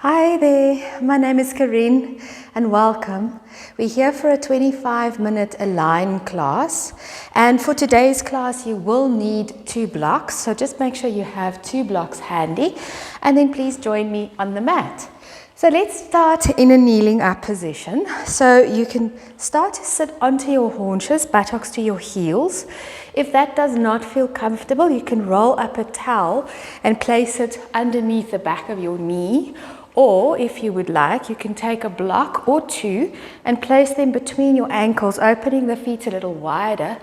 Hi there, my name is Karien and welcome. We're here for a 25-minute Align class, and for today's class you will need 2 blocks, so just make sure you have 2 blocks handy and then please join me on the mat. So let's start in a kneeling up position. So you can start to sit onto your haunches, buttocks to your heels. If that does not feel comfortable, you can roll up a towel and place it underneath the back of your knee. Or if you would like, you can take a block or 2 and place them between your ankles, opening the feet a little wider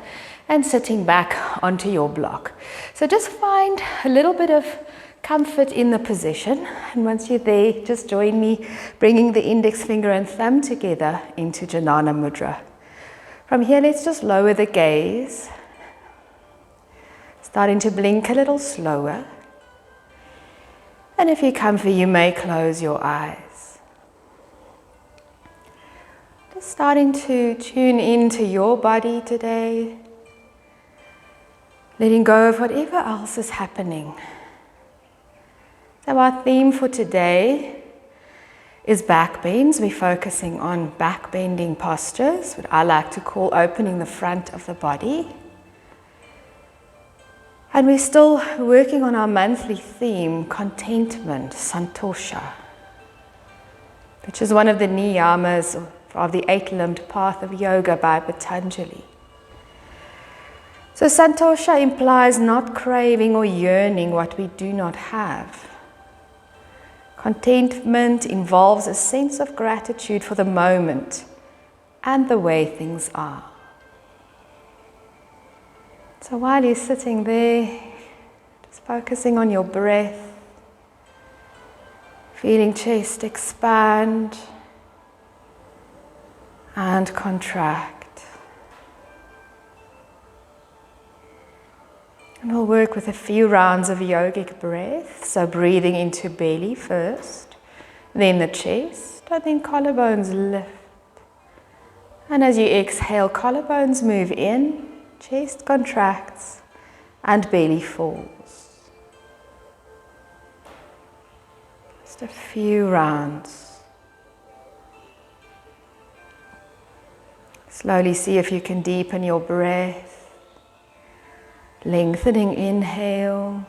and sitting back onto your block. So just find a little bit of comfort in the position. And once you're there, just join me bringing the index finger and thumb together into Jnana Mudra. From here, let's just lower the gaze. Starting to blink a little slower. And if you're comfy, you may close your eyes. Just starting to tune into your body today. Letting go of whatever else is happening. So our theme for today is back bends. We're focusing on back bending postures, what I like to call opening the front of the body. And we're still working on our monthly theme, contentment, santosha, which is one of the niyamas of the 8-limbed path of yoga by Patanjali. So santosha implies not craving or yearning what we do not have. Contentment involves a sense of gratitude for the moment and the way things are. So while you're sitting there, just focusing on your breath, feeling chest expand and contract. And we'll work with a few rounds of yogic breath. So breathing into belly first, then the chest, and then collarbones lift. And as you exhale, collarbones move in, chest contracts, and belly falls. Just a few rounds. Slowly see if you can deepen your breath. Lengthening inhale,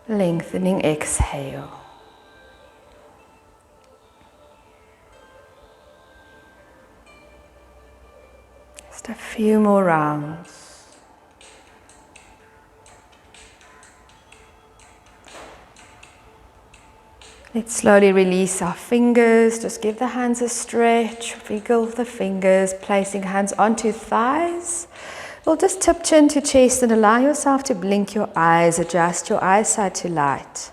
lengthening exhale. Just a few more rounds. Let's slowly release our fingers. Just give the hands a stretch. Wiggle the fingers, placing hands onto thighs. We'll just tip chin to chest and allow yourself to blink your eyes, adjust your eyesight to light.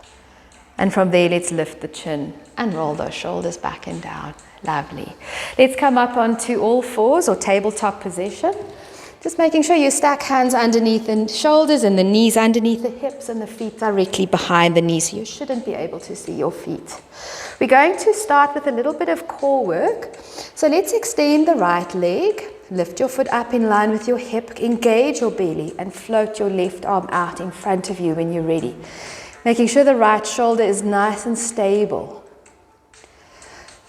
And from there, let's lift the chin and roll those shoulders back and down. Lovely. Let's come up onto all fours or tabletop position. Just making sure you stack hands underneath the shoulders and the knees underneath the hips and the feet directly behind the knees. So you shouldn't be able to see your feet. We're going to start with a little bit of core work. So let's extend the right leg. Lift your foot up in line with your hip, engage your belly and float your left arm out in front of you when you're ready. Making sure the right shoulder is nice and stable.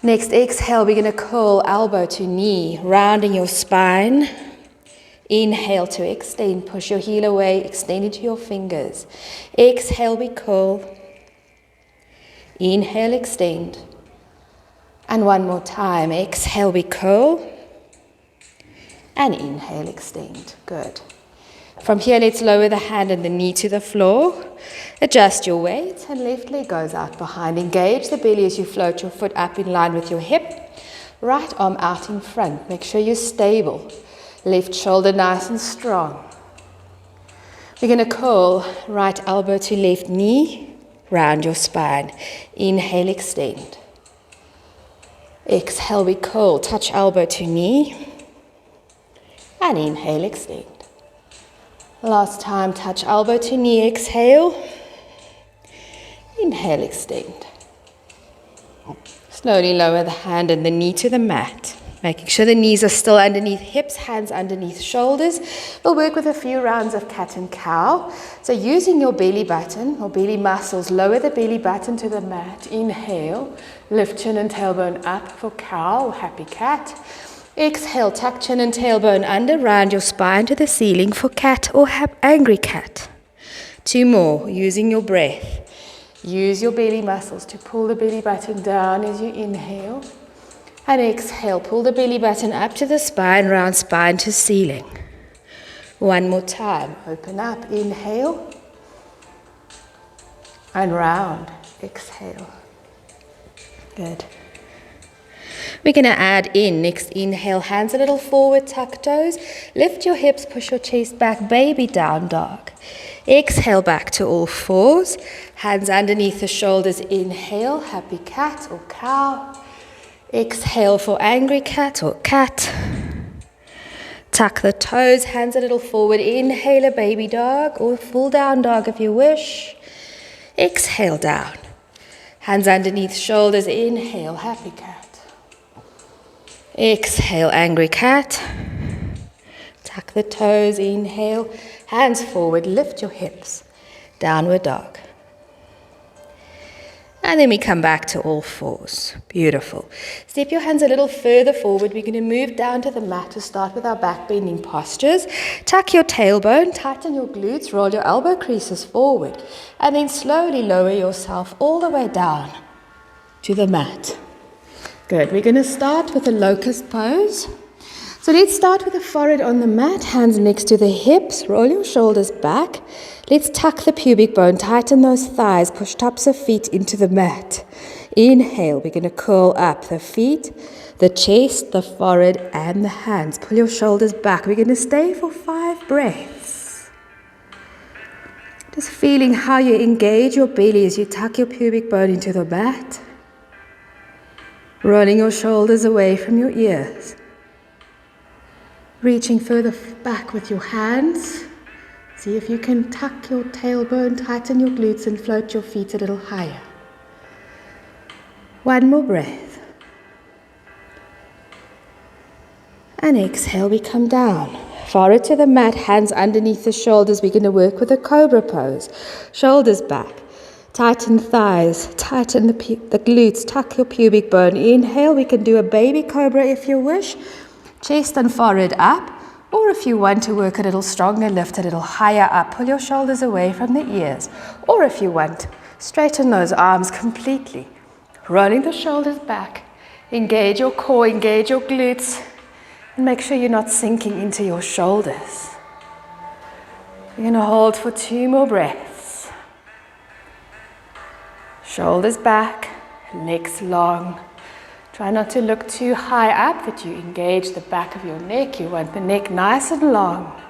Next, exhale, we're going to curl elbow to knee, rounding your spine. Inhale to extend, push your heel away, extend into your fingers. Exhale, we curl. Inhale, extend. And one more time, exhale, we curl. And inhale, extend. Good. From here, let's lower the hand and the knee to the floor. Adjust your weight and left leg goes out behind. Engage the belly as you float your foot up in line with your hip. Right arm out in front. Make sure you're stable. Left shoulder nice and strong. We're going to curl right elbow to left knee. Round your spine. Inhale, extend. Exhale, we curl. Touch elbow to knee. And inhale, extend. Last time, touch elbow to knee, exhale. Inhale, extend. Slowly lower the hand and the knee to the mat. Making sure the knees are still underneath hips, hands underneath shoulders. We'll work with a few rounds of cat and cow. So using your belly button or belly muscles, lower the belly button to the mat. Inhale, lift chin and tailbone up for cow or happy cat. Exhale, tuck chin and tailbone under, round your spine to the ceiling for cat or angry cat. 2 more, using your breath. Use your belly muscles to pull the belly button down as you inhale. And exhale, pull the belly button up to the spine, round spine to ceiling. 1 more time, open up, inhale. And round, exhale. Good. We're going to add in, next inhale, hands a little forward, tuck toes. Lift your hips, push your chest back, baby down dog. Exhale back to all fours. Hands underneath the shoulders, inhale, happy cat or cow. Exhale for angry cat or cat. Tuck the toes, hands a little forward. Inhale, a baby dog or full down dog if you wish. Exhale down. Hands underneath shoulders. Inhale, happy cat. Exhale, angry cat. Tuck the toes. Inhale. Hands forward. Lift your hips. Downward dog. And then we come back to all fours. Beautiful. Step your hands a little further forward. We're going to move down to the mat to start with our back bending postures. Tuck your tailbone, tighten your glutes, roll your elbow creases forward. And then slowly lower yourself all the way down to the mat. Good. We're going to start with a locust pose. So let's start with the forehead on the mat, hands next to the hips, roll your shoulders back. Let's tuck the pubic bone, tighten those thighs, push tops of feet into the mat. Inhale, we're going to curl up the feet, the chest, the forehead, and the hands. Pull your shoulders back. We're going to stay for 5 breaths. Just feeling how you engage your belly as you tuck your pubic bone into the mat. Rolling your shoulders away from your ears. Reaching further back with your hands. See if you can tuck your tailbone, tighten your glutes, and float your feet a little higher. 1 more breath. And exhale, we come down. Forehead to the mat, hands underneath the shoulders. We're going to work with a cobra pose. Shoulders back. Tighten thighs, tighten the glutes, tuck your pubic bone. Inhale, we can do a baby cobra if you wish. Chest and forehead up, or if you want to work a little stronger, lift a little higher up, pull your shoulders away from the ears, or if you want, straighten those arms completely, rolling the shoulders back, engage your core, engage your glutes, and make sure you're not sinking into your shoulders. You're going to hold for 2 more breaths. Shoulders back, legs long. Try not to look too high up, that you engage the back of your neck. You want the neck nice and long.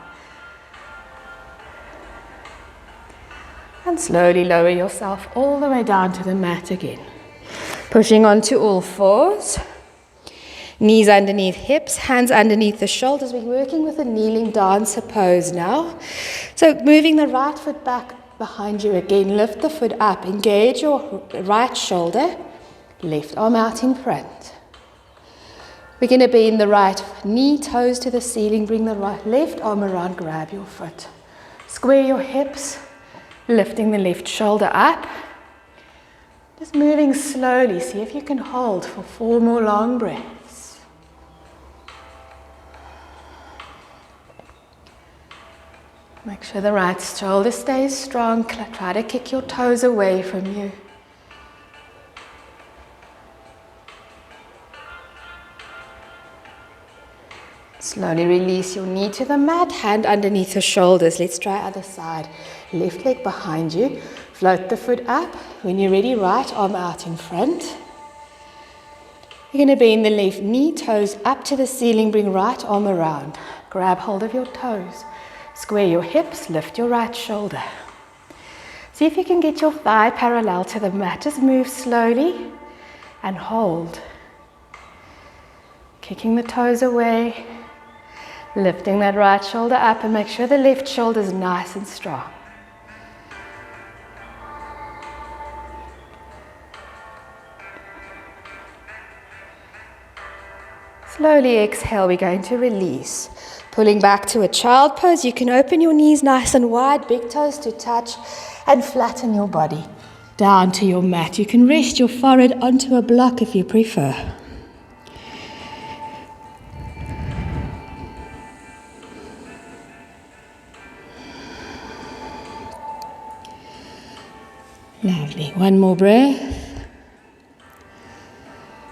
And slowly lower yourself all the way down to the mat again. Pushing onto all fours. Knees underneath hips, hands underneath the shoulders. We're working with a kneeling dancer pose now. So moving the right foot back behind you again. Lift the foot up. Engage your right shoulder. Left arm out in front. We're going to bend the right knee, toes to the ceiling. Bring the left arm around, grab your foot. Square your hips, lifting the left shoulder up. Just moving slowly. See if you can hold for 4 more long breaths. Make sure the right shoulder stays strong. Try to kick your toes away from you. Slowly release your knee to the mat, hand underneath the shoulders. Let's try other side. Left leg behind you. Float the foot up. When you're ready, right arm out in front. You're going to bend the left knee, toes up to the ceiling. Bring right arm around. Grab hold of your toes. Square your hips, lift your right shoulder. See if you can get your thigh parallel to the mat. Just move slowly and hold. Kicking the toes away. Lifting that right shoulder up and make sure the left shoulder is nice and strong. Slowly exhale, we're going to release. Pulling back to a child pose, you can open your knees nice and wide, big toes to touch, and flatten your body down to your mat. You can rest your forehead onto a block if you prefer. Lovely. One more breath.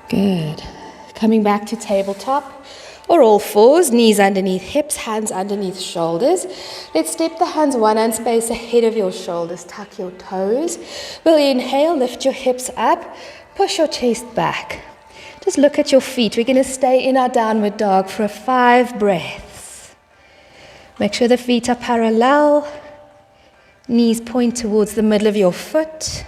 Good. Coming back to tabletop or all fours, knees underneath hips, hands underneath shoulders. Let's step the hands 1 hand space ahead of your shoulders. Tuck your toes. We'll inhale, lift your hips up, push your chest back. Just look at your feet. We're going to stay in our downward dog for 5 breaths. Make sure the feet are parallel. Knees point towards the middle of your foot.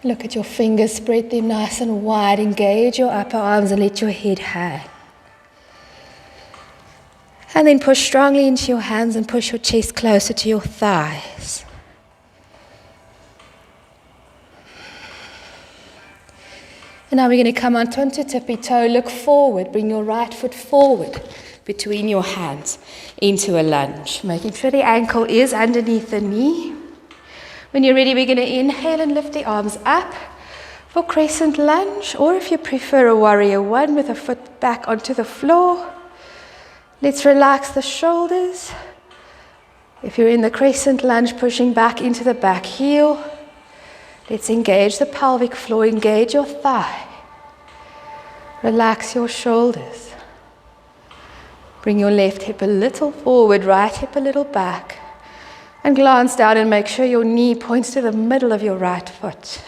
Look at your fingers, spread them nice and wide. Engage your upper arms and let your head hang. And then push strongly into your hands and push your chest closer to your thighs. And now we're going to come onto tippy toe. Look forward. Bring your right foot forward between your hands into a lunge. Making sure the ankle is underneath the knee. When you're ready, we're going to inhale and lift the arms up for crescent lunge, or if you prefer a warrior one with a foot back onto the floor. Let's relax the shoulders. If you're in the crescent lunge, pushing back into the back heel. Let's engage the pelvic floor, engage your thigh. Relax your shoulders. Bring your left hip a little forward, right hip a little back. And glance down and make sure your knee points to the middle of your right foot.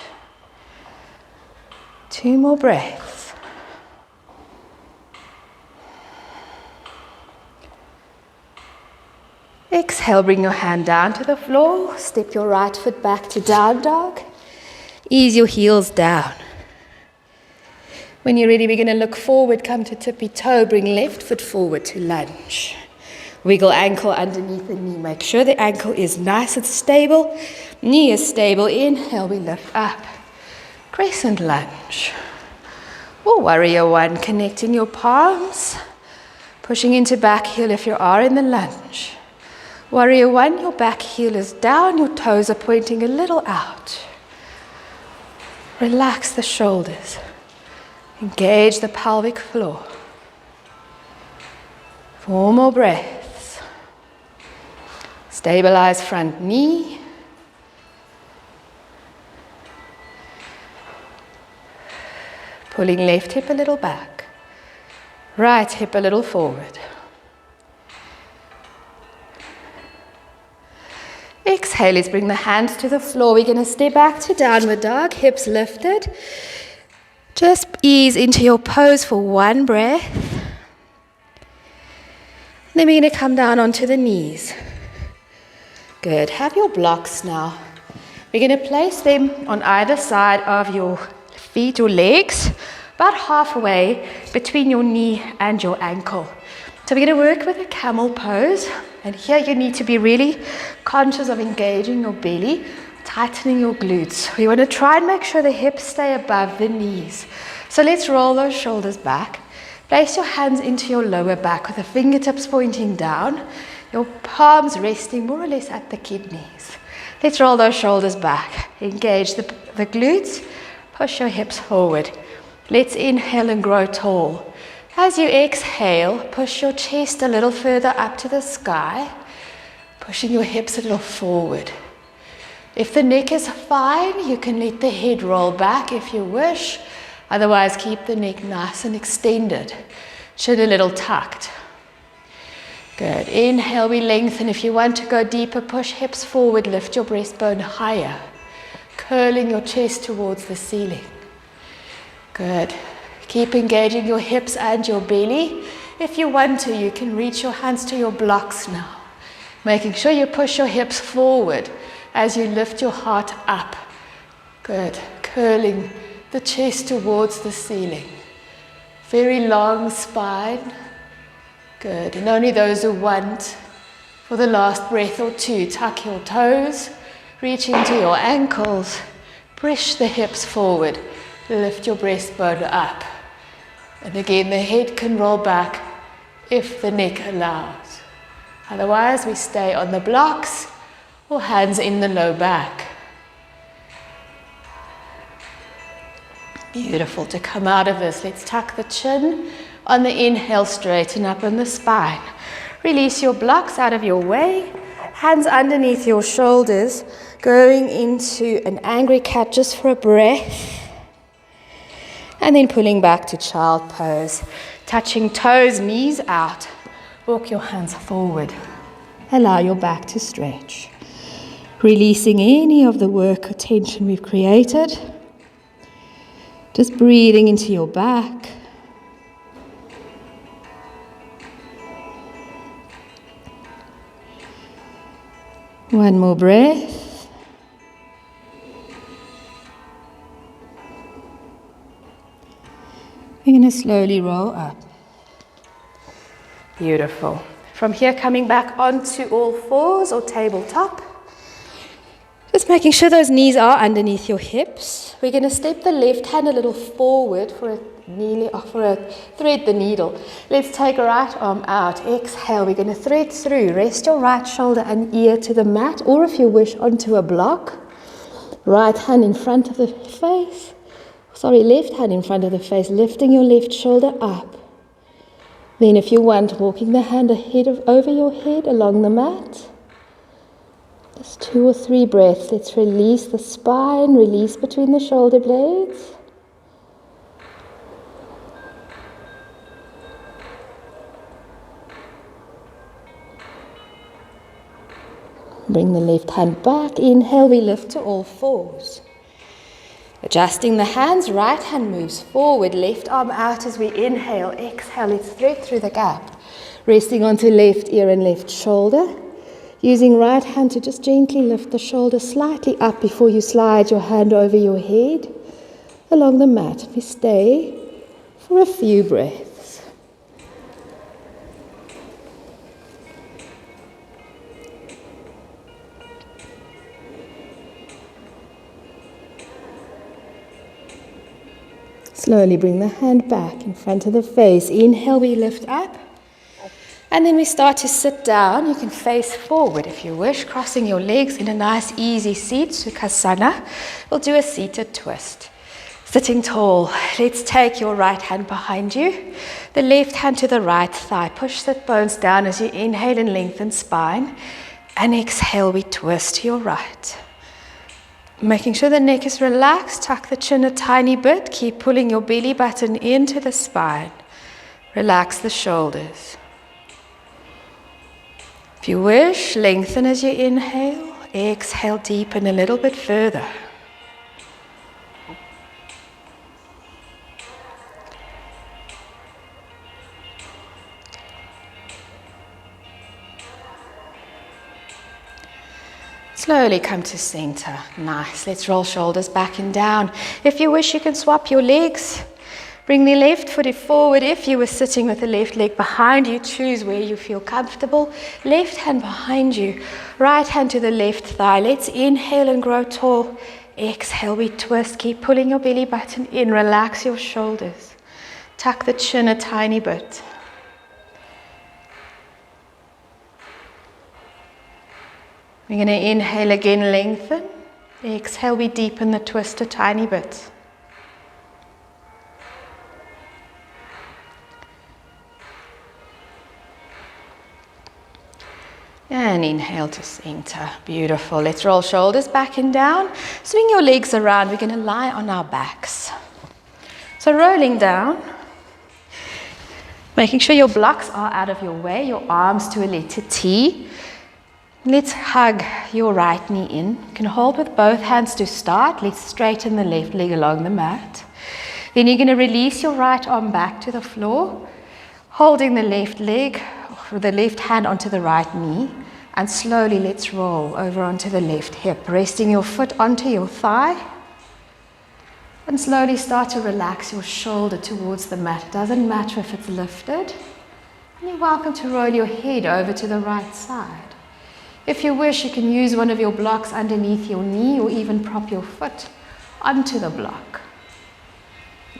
2 more breaths. Exhale, bring your hand down to the floor. Step your right foot back to down dog. Ease your heels down. When you're ready, we're going to look forward, come to tippy toe, bring left foot forward to lunge. Wiggle ankle underneath the knee. Make sure the ankle is nice and stable. Knee is stable. Inhale, we lift up. Crescent lunge. Or warrior one, connecting your palms. Pushing into back heel if you are in the lunge. Warrior one, your back heel is down. Your toes are pointing a little out. Relax the shoulders. Engage the pelvic floor. 4 more breaths. Stabilize front knee. Pulling left hip a little back. Right hip a little forward. Exhale, let's bring the hands to the floor. We're going to step back to downward dog, hips lifted. Just ease into your pose for 1 breath. Then we're going to come down onto the knees. Good. Have your blocks now. We're going to place them on either side of your feet or legs, about halfway between your knee and your ankle. So we're going to work with a camel pose. And here you need to be really conscious of engaging your belly, tightening your glutes. We want to try and make sure the hips stay above the knees. So let's roll those shoulders back. Place your hands into your lower back with the fingertips pointing down. Your palms resting more or less at the kidneys. Let's roll those shoulders back. Engage the glutes. Push your hips forward. Let's inhale and grow tall. As you exhale, push your chest a little further up to the sky. Pushing your hips a little forward. If the neck is fine, you can let the head roll back if you wish. Otherwise, keep the neck nice and extended. Chin a little tucked. Good. Inhale, we lengthen. If you want to go deeper, push hips forward, lift your breastbone higher. Curling your chest towards the ceiling. Good. Keep engaging your hips and your belly. If you want to, you can reach your hands to your blocks now. Making sure you push your hips forward as you lift your heart up. Good. Curling the chest towards the ceiling. Very long spine. Good. And only those who want, for the last breath or 2, tuck your toes, reach into your ankles, push the hips forward, lift your breastbone up. And again, the head can roll back if the neck allows. Otherwise, we stay on the blocks or hands in the low back. Beautiful. To come out of this, let's tuck the chin. On the inhale, straighten up on the spine. Release your blocks out of your way. Hands underneath your shoulders, going into an angry cat just for a breath. And then pulling back to child pose. Touching toes, knees out. Walk your hands forward. Allow your back to stretch. Releasing any of the work or tension we've created. Just breathing into your back. One more breath. We're going to slowly roll up. Beautiful. From here, coming back onto all fours or tabletop. Just making sure those knees are underneath your hips. We're going to step the left hand a little forward for a thread the needle. Let's take right arm out. Exhale. We're going to thread through. Rest your right shoulder and ear to the mat, or if you wish, onto a block. Right hand in front of the face. Left hand in front of the face, lifting your left shoulder up. Then if you want, walking the hand over your head along the mat. Just 2 or 3 breaths. Let's release the spine, release between the shoulder blades. Bring the left hand back. Inhale, we lift to all fours. Adjusting the hands, right hand moves forward, left arm out as we inhale. Exhale, let's thread through the gap. Resting onto left ear and left shoulder. Using right hand to just gently lift the shoulder slightly up before you slide your hand over your head along the mat. We stay for a few breaths. Slowly bring the hand back in front of the face. Inhale, we lift up. And then we start to sit down. You can face forward if you wish, crossing your legs in a nice easy seat, Sukhasana. We'll do a seated twist. Sitting tall, let's take your right hand behind you, the left hand to the right thigh. Push the bones down as you inhale and lengthen spine. And exhale, we twist to your right. Making sure the neck is relaxed, tuck the chin a tiny bit, keep pulling your belly button into the spine. Relax the shoulders. If you wish, lengthen as you inhale, exhale, deepen a little bit further. Slowly come to center. Nice. Let's roll shoulders back and down. If you wish, you can swap your legs. Bring the left foot forward. If you were sitting with the left leg behind you, choose where you feel comfortable. Left hand behind you. Right hand to the left thigh. Let's inhale and grow tall. Exhale, we twist. Keep pulling your belly button in. Relax your shoulders. Tuck the chin a tiny bit. We're going to inhale again, lengthen. Exhale, we deepen the twist a tiny bit. And inhale to center. Beautiful. Let's roll shoulders back and down. Swing your legs around. We're going to lie on our backs. So rolling down. Making sure your blocks are out of your way. Your arms to a letter T. Let's hug your right knee in. You can hold with both hands to start. Let's straighten the left leg along the mat. Then you're going to release your right arm back to the floor, holding the left leg, or the left hand onto the right knee, and slowly let's roll over onto the left hip, resting your foot onto your thigh, and slowly start to relax your shoulder towards the mat. It doesn't matter if it's lifted. And you're welcome to roll your head over to the right side. If you wish, you can use one of your blocks underneath your knee or even prop your foot onto the block.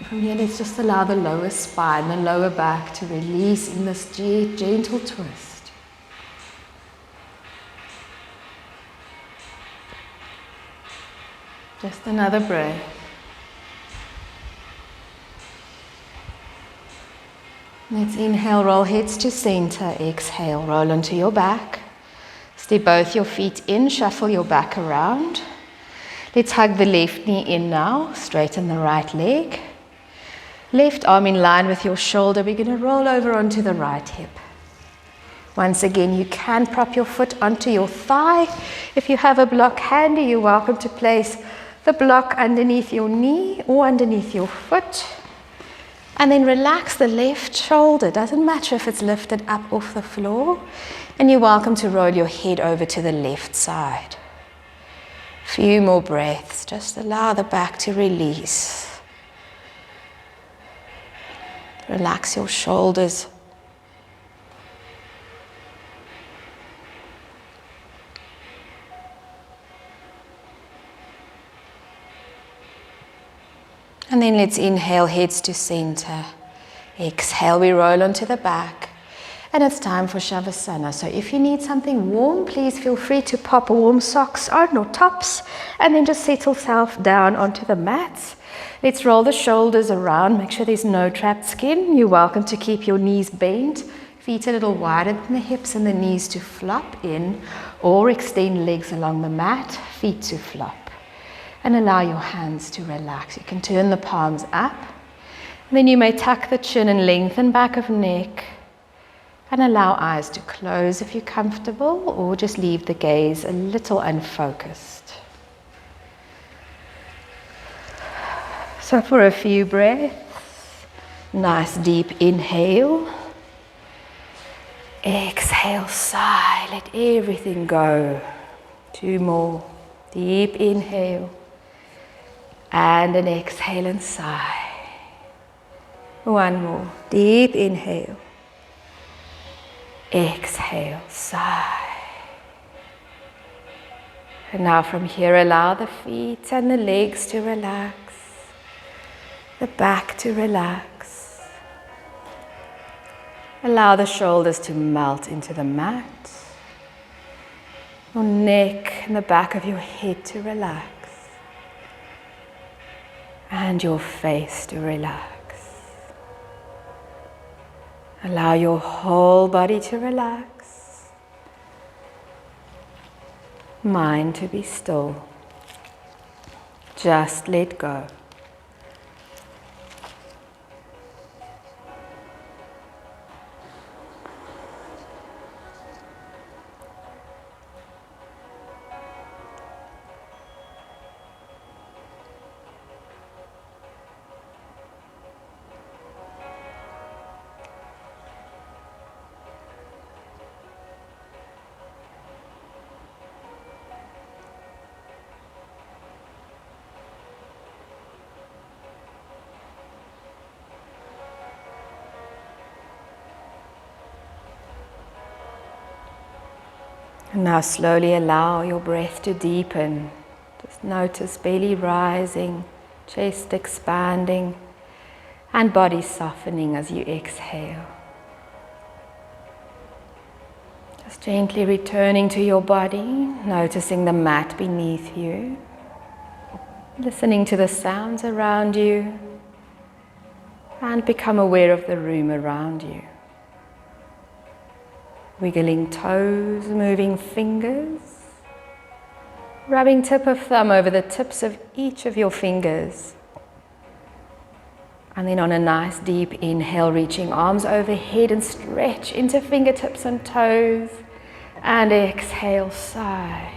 From here, let's just allow the lower spine, the lower back to release in this gentle twist. Just another breath. Let's inhale, roll heads to center. Exhale, roll onto your back. Step both your feet in, shuffle your back around. Let's hug the left knee in now, straighten the right leg. Left arm in line with your shoulder. We're going to roll over onto the right hip. Once again, you can prop your foot onto your thigh. If you have a block handy, you're welcome to place the block underneath your knee or underneath your foot. And then relax the left shoulder. Doesn't matter if it's lifted up off the floor. And you're welcome to roll your head over to the left side. Few more breaths. Just allow the back to release. Relax your shoulders. And then let's inhale, heads to center. Exhale, we roll onto the back. And it's time for Shavasana. So if you need something warm, please feel free to pop warm socks on or tops. And then just settle yourself down onto the mats. Let's roll the shoulders around. Make sure there's no trapped skin. You're welcome to keep your knees bent. Feet a little wider than the hips and the knees to flop in. Or extend legs along the mat, feet to flop. And allow your hands to relax. You can turn the palms up. And then you may tuck the chin and lengthen back of neck. And allow eyes to close if you're comfortable, or just leave the gaze a little unfocused. So for a few breaths, nice deep inhale. Exhale, sigh, let everything go. 2 more, deep inhale. And an exhale and sigh. 1 more, deep inhale. Exhale, sigh. And now from here, allow the feet and the legs to relax, the back to relax. Allow the shoulders to melt into the mat, your neck and the back of your head to relax, and your face to relax. Allow your whole body to relax, mind to be still. Just let go. And now slowly allow your breath to deepen. Just notice belly rising, chest expanding, and body softening as you exhale. Just gently returning to your body, noticing the mat beneath you, listening to the sounds around you, and become aware of the room around you. Wiggling toes, moving fingers, rubbing tip of thumb over the tips of each of your fingers. And then on a nice deep inhale, reaching arms overhead and stretch into fingertips and toes. And exhale, sigh.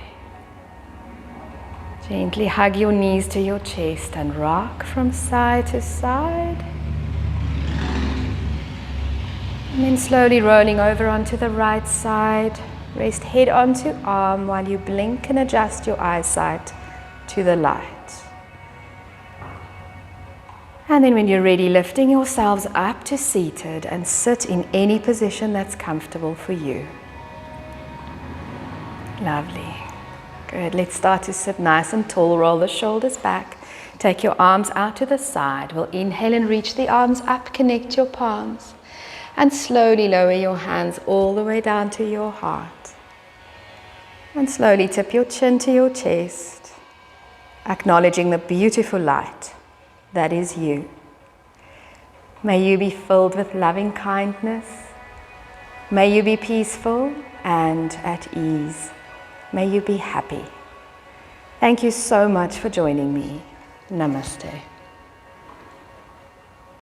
Gently hug your knees to your chest and rock from side to side. And then slowly rolling over onto the right side. Rest head onto arm while you blink and adjust your eyesight to the light. And then when you're ready, lifting yourselves up to seated and sit in any position that's comfortable for you. Lovely. Good. Let's start to sit nice and tall. Roll the shoulders back. Take your arms out to the side. We'll inhale and reach the arms up, connect your palms, and slowly lower your hands all the way down to your heart. And slowly tip your chin to your chest, acknowledging the beautiful light that is you. May you be filled with loving kindness. May you be peaceful and at ease. May you be happy. Thank you so much for joining me. Namaste.